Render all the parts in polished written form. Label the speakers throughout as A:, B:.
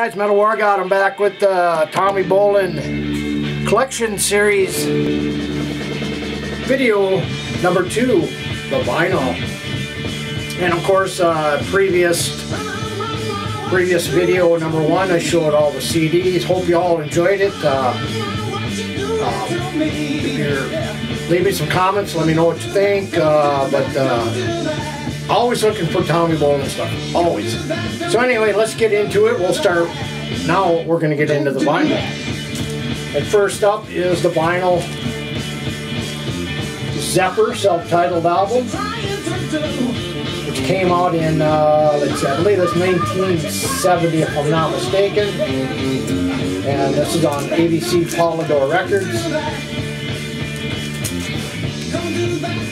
A: Guys, Metalwargod, I'm back with the Tommy Bolin Collection Series video number 2, the vinyl. And of course, previous video number 1, I showed all the CDs. Hope you all enjoyed it. If you're leave me some comments, let me know what you think. Always looking for Tommy Bolin stuff, always. So anyway, let's get into it. We'll start, now we're going to get into the vinyl. And first up is the vinyl Zephyr self-titled album, which came out in, let's see, I believe it's 1970 if I'm not mistaken. And this is on ABC Polydor Records.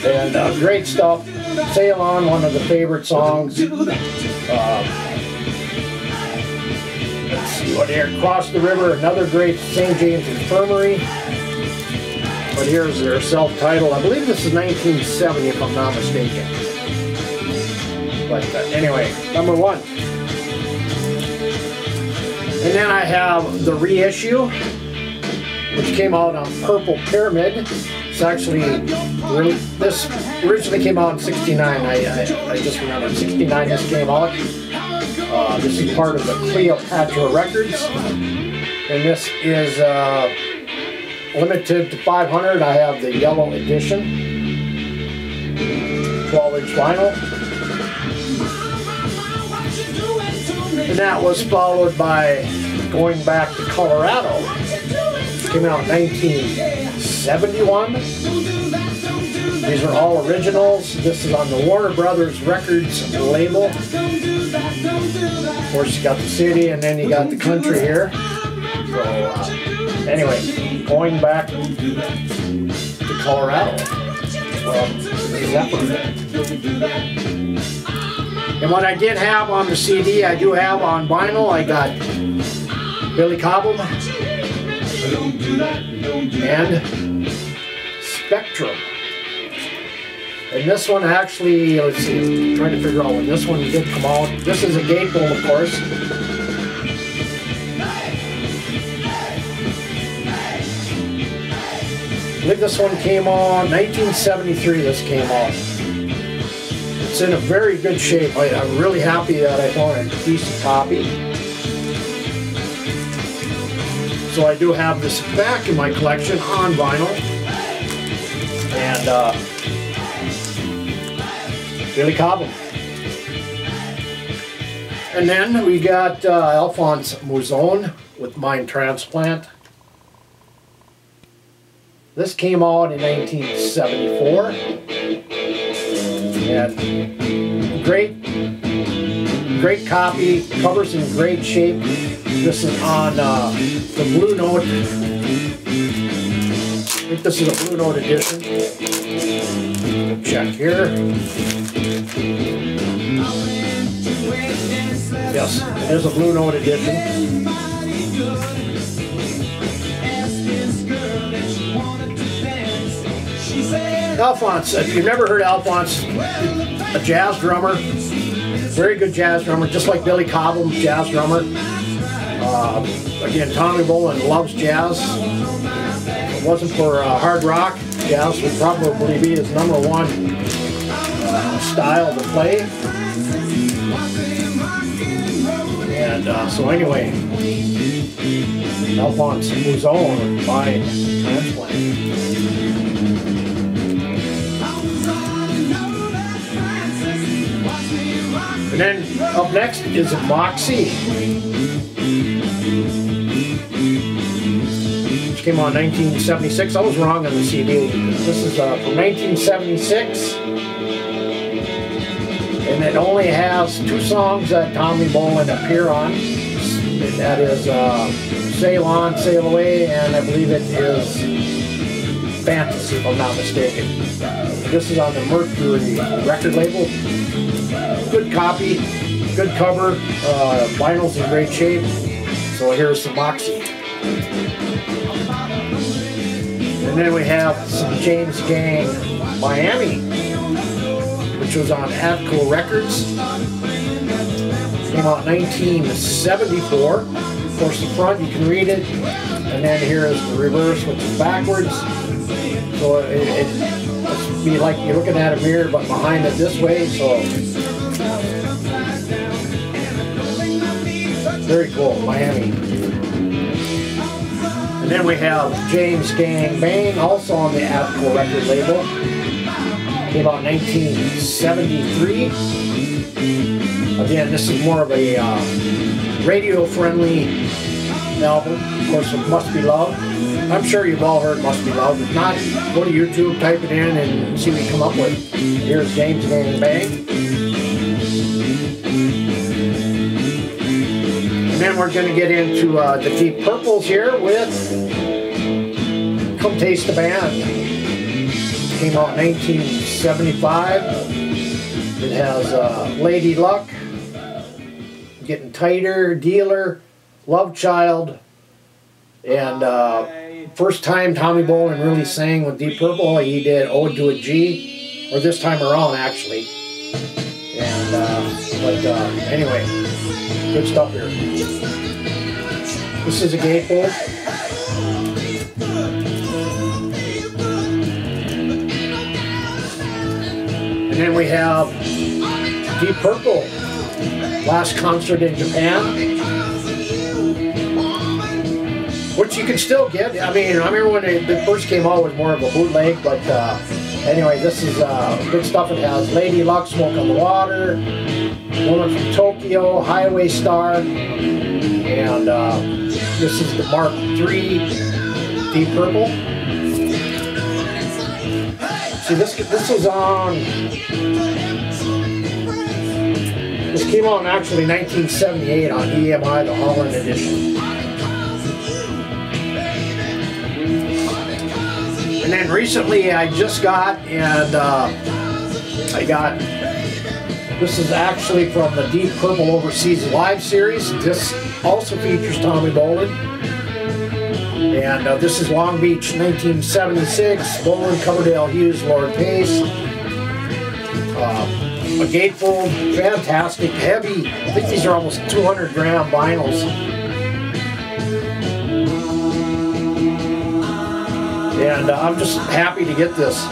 A: And great stuff. Sail On, one of the favorite songs. Let's see what here. Cross the River, another great St. James Infirmary. But here's their self-titled. I believe this is 1970 if I'm not mistaken. But anyway, number 1. And then I have the reissue, which came out on Purple Pyramid. It's actually, this originally came out in '69. I just remember in '69 this came out. This is part of the Cleopatra Records. And this is limited to 500. I have the yellow edition, 12-inch vinyl. And that was followed by Going Back to Colorado. Came out in 1971. These are all originals. This is on the Warner Brothers Records label. Of course, you got the city and then you got the country here. So, anyway, Going Back to Colorado. Zephyr. And what I did have on the CD, I do have on vinyl. I got Billy Cobham and Spectrum. And this one actually, let's see, I'm trying to figure out when this one did come out. This is a gatefold, of course. I believe this one came on 1973. This came out. It's in a very good shape. I'm really happy that I found a decent copy. So I do have this back in my collection on vinyl. And Billy Cobham. And then we got Alphonse Mouzon with Mind Transplant. This came out in 1974. And great copy, covers in great shape. This is on the Blue Note. I think this is a Blue Note edition. We'll check here. Yes, it is a Blue Note edition. Alphonse, if you've never heard Alphonse, a jazz drummer, very good jazz drummer, just like Billy Cobham, jazz drummer. Again, Tommy Bolin loves jazz. If it wasn't for hard rock, jazz would probably be his #1 style to play. And so anyway, Alphonse Mouzon by Transplant. And then up next is Moxie, which came out in 1976. I was wrong on the CD. This is from 1976. And it only has 2 songs that Tommy Bolin appear on. And that is Sail On, Sail Away, and I believe it is Fantasy, if I'm not mistaken. This is on the Mercury record label. Good copy, good cover, vinyl's in great shape. So here's some Moxie. And then we have some James Gang Miami, which was on Atco Records. Came out in 1974. Of course, the front, you can read it. And then here is the reverse, which is backwards. So it's be like you're looking at a mirror, but behind it this way. So very cool, Miami. And then we have James Gang Bang, also on the Atco record label. Came out in 1973. Again, this is more of a radio-friendly album. Of course, it Must Be Love. I'm sure you've all heard Must Be Love. If not, go to YouTube, type it in, and see what you come up with. Here's James Gang Bang. And then we're going to get into the Deep Purples here with Come Taste the Band. Came out in 1975. It has Lady Luck, Getting Tighter, Dealer, Love Child, and first time Tommy Bolin really sang with Deep Purple, he did Ode to a G, or this time around actually. And anyway, good stuff here. This is a gatefold. And then we have Deep Purple, last concert in Japan, which you can still get. I mean, I remember when it first came out, it was more of a bootleg, but anyway, this is good stuff. It has Lady Luck, Smoke on the Water, Woman from Tokyo, Highway Star, and this is the Mark III Deep Purple. See, this was on. This came out in actually 1978 on EMI, the Holland edition. And then recently I just got, and this is actually from the Deep Purple Overseas Live series. This also features Tommy Bolin. And this is Long Beach, 1976. Bolin, Coverdale Hughes, Lord Pace. A gatefold, fantastic, heavy. I think these are almost 200 gram vinyls. And I'm just happy to get this.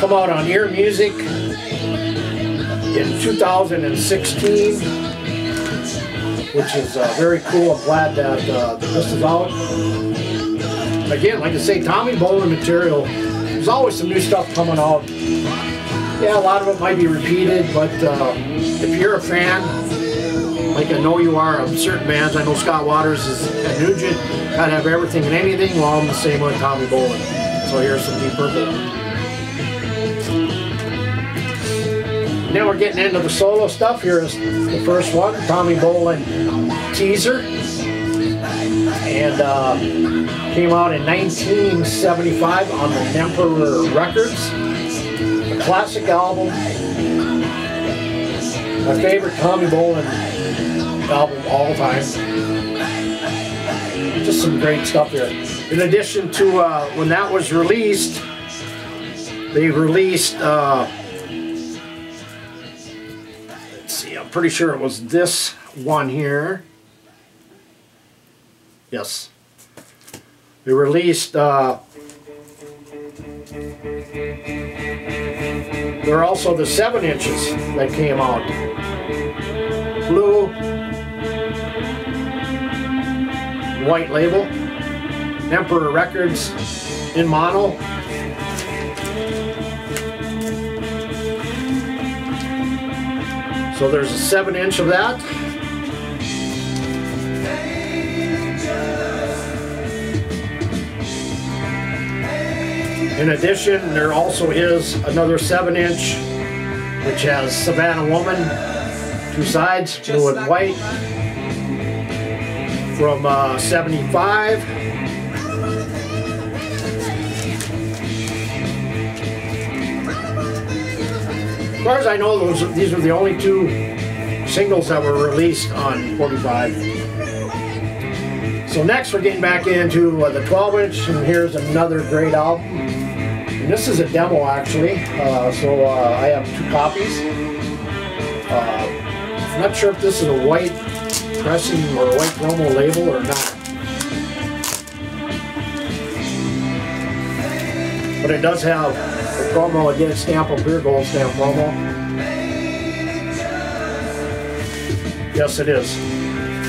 A: Come out on Ear Music in 2016, which is very cool. I'm glad that this is out. Again, like I say, Tommy Bolin material, there's always some new stuff coming out. Yeah, a lot of it might be repeated, but if you're a fan, like I know you are of certain bands, I know Scott Waters is at Nugent, gotta have everything and anything. Well, I'm the same with Tommy Bolin. So here's some Deep Purple. And then we're getting into the solo stuff. Here's the first one, Tommy Bolin Teaser. And came out in 1975 on the Emperor Records. A classic album. My favorite Tommy Bolin album all time. Just some great stuff here. In addition to when that was released, they released, let's see, I'm pretty sure it was this one here. Yes. They released, there are also the 7 inches that came out. Blue, white label, Emperor Records in mono. So there's a 7 inch of that. In addition, there also is another 7 inch, which has Savannah Woman, 2 sides, blue and white, from 75. As far as I know, these are the only 2 singles that were released on 45. So next we're getting back into the 12 inch, and here's another great album. And this is a demo actually, so I have 2 copies. Not sure if this is a white pressing or a white promo label or not. But it does have the promo again, stamp up here, gold stamp promo. Yes, it is.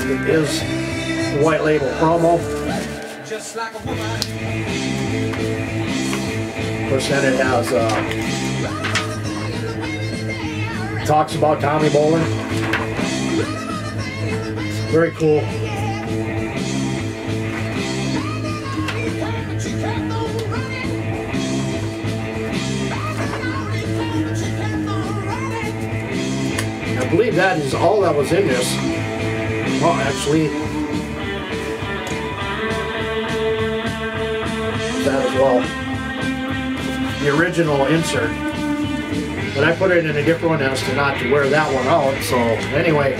A: It is the white label promo. Just like a woman. Of course, then it has talks about Tommy Bolin. Very cool. I believe that is all that was in this. Well, actually, that as well. The original insert. But I put it in a different one as to not to wear that one out. So anyway,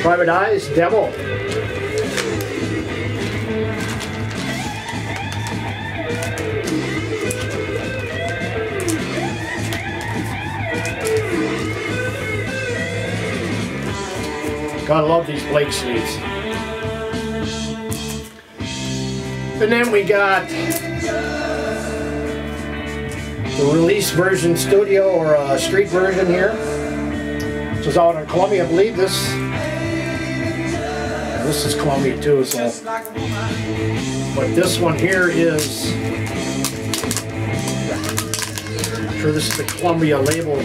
A: Private Eyes demo. Gotta love these Blake sleeves. And then we got the release version studio or street version here. This is out in Columbia, I believe. This is Columbia too, so. But this one here is, I'm sure this is the Columbia label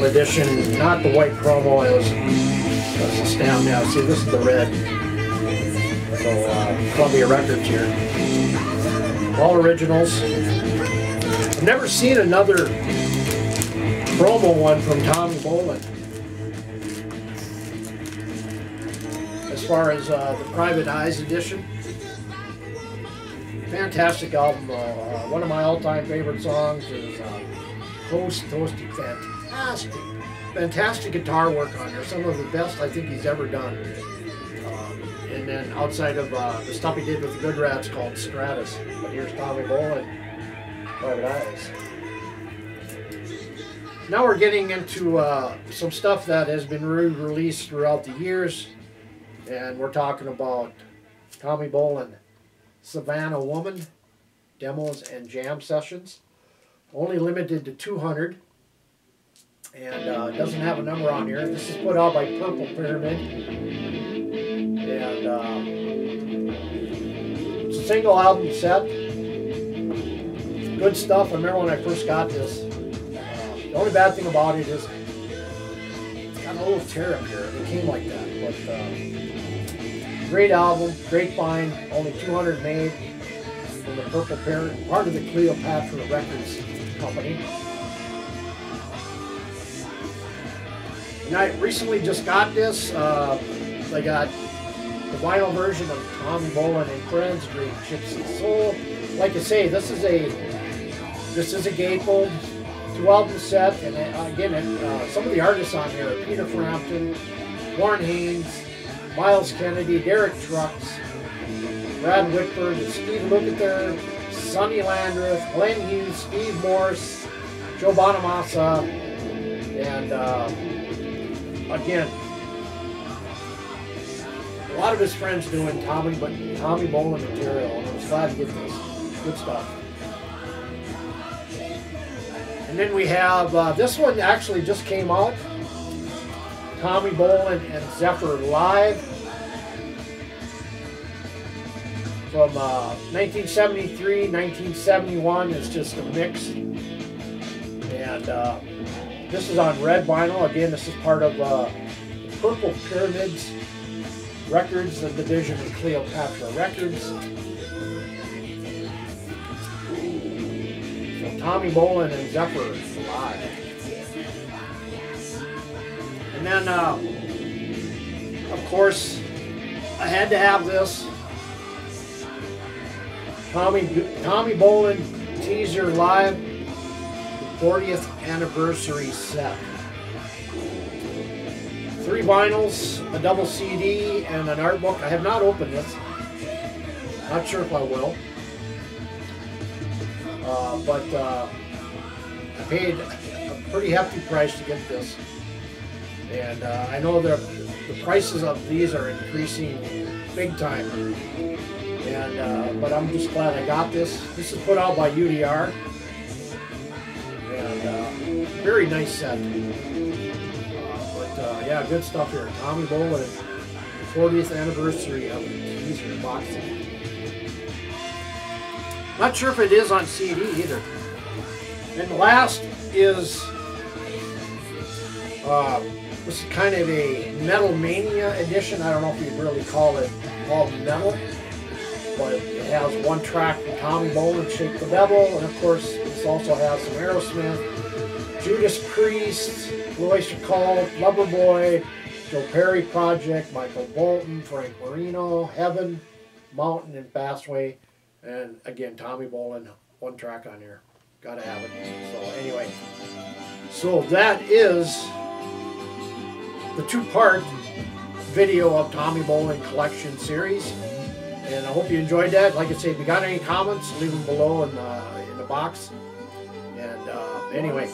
A: edition, not the white promo. That's the stamp now. See, this is the red. So Columbia Records here. All originals. I've never seen another promo one from Tommy Bolin. As far as the Private Eyes edition. Fantastic album. One of my all-time favorite songs is Toasty. Fantastic guitar work on there. Some of the best I think he's ever done. And then outside of the stuff he did with the Good Rats called Stratus. But here's Tommy Bolin, Private Eyes. Now we're getting into some stuff that has been re-released throughout the years. And we're talking about Tommy Bolin, Savannah Woman, demos and jam sessions. Only limited to 200. And doesn't have a number on here. This is put out by Purple Pyramid. And it's a single album set. Good stuff. I remember when I first got this. The only bad thing about it is it's got a little tear up here. It came like that. But great album, great find. Only 200 made from the Purple Pyramid, part of the Cleopatra Records company. And I recently just got this. I got the vinyl version of Tommy Bolin and Friends, Great Gypsy Soul. Like I say, this is a gatefold 2-album set, and again, some of the artists on here are Peter Frampton, Warren Haynes, Miles Kennedy, Derek Trucks, Brad Whitford, Steve Lukather, Sonny Landreth, Glenn Hughes, Steve Morse, Joe Bonamassa, and again, a lot of his friends doing Tommy Bolin material, and I was glad to get this. Good stuff. And then we have, this one actually just came out, Tommy Bolin and Zephyr Live from 1973, 1971. It's just a mix. And this is on red vinyl. Again, this is part of Purple Pyramids Records, the division of Cleopatra Records. So Tommy Bolin and Zephyr Live. And then, of course, I had to have this Tommy Bolin Teaser Live 40th Anniversary Set. 3 vinyls, a double CD, and an art book. I have not opened this. Not sure if I will. But I paid pretty hefty price to get this. And I know the prices of these are increasing big time. And but I'm just glad I got this. This is put out by UDR. And very nice set. Yeah, good stuff here. Tommy Bolin, 40th anniversary of the teaser boxing. Not sure if it is on CD either. And last is this is kind of a Metal Mania edition. I don't know if you'd really call it all metal, but it has one track from Tommy Bolin, Shake the Devil, and of course this also has some Aerosmith, Judas Priest, Lois Call, Loverboy, Joe Perry Project, Michael Bolton, Frank Marino, Heaven, Mountain, and Fastway. And again, Tommy Bolin, one track on here. Gotta have it. So anyway, so that is the two-part video of Tommy Bolin collection series. And I hope you enjoyed that. Like I said, if you got any comments, leave them below in the box. And anyway,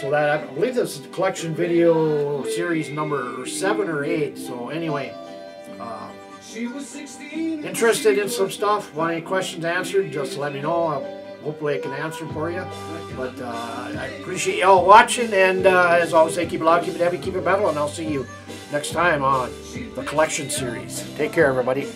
A: so that I believe this is the collection video series number 7 or 8. So anyway, interested in some stuff, want any questions answered, just let me know. Hopefully I can answer them for you. But I appreciate y'all watching, and as always, say keep it loud, keep it heavy, keep it metal, and I'll see you next time on the collection series. Take care, everybody.